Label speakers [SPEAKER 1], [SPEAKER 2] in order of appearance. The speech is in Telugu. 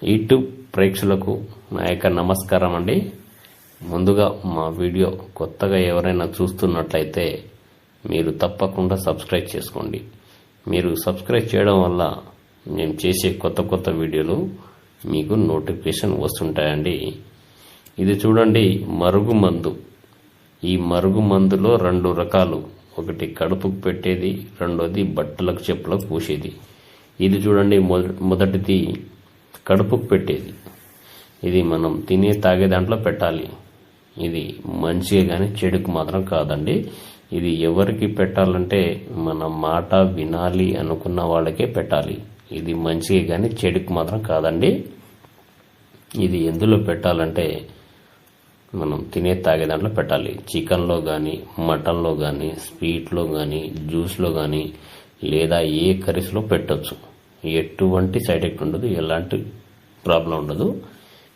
[SPEAKER 1] యూట్యూబ్ ప్రేక్షకులకు నా యొక్క నమస్కారం అండి. ముందుగా మా వీడియో కొత్తగా ఎవరైనా చూస్తున్నట్లయితే మీరు తప్పకుండా సబ్స్క్రైబ్ చేసుకోండి. మీరు సబ్స్క్రైబ్ చేయడం వల్ల మేము చేసే కొత్త వీడియోలు మీకు నోటిఫికేషన్ వస్తుంటాయండి. ఇది చూడండి, మరుగుమందు. ఈ మరుగుమందులో 2 రకాలు. ఒకటి కడుపుకు పెట్టేది, రెండోది బట్టలకు చెప్పులకు పూసేది. ఇది చూడండి, మొదటిది కడుపుకు పెట్టేది. ఇది మనం తినే తాగే దాంట్లో పెట్టాలి. ఇది మంచిగా కానీ చెడుకు మాత్రం కాదండి. ఇది ఎవరికి పెట్టాలంటే మన మాట వినాలి అనుకున్న వాళ్ళకే పెట్టాలి. ఇది మంచిగా కానీ చెడుకు మాత్రం కాదండి. ఇది ఎందులో పెట్టాలంటే మనం తినే తాగే దాంట్లో పెట్టాలి. చికెన్లో కానీ, మటన్లో కానీ, స్వీట్లో కానీ, జ్యూస్లో కానీ, లేదా ఏ కర్రీస్లో పెట్టొచ్చు. ఎటువంటి సైడ్ ఎఫెక్ట్ ఉండదు, ఎలాంటి ప్రాబ్లం ఉండదు.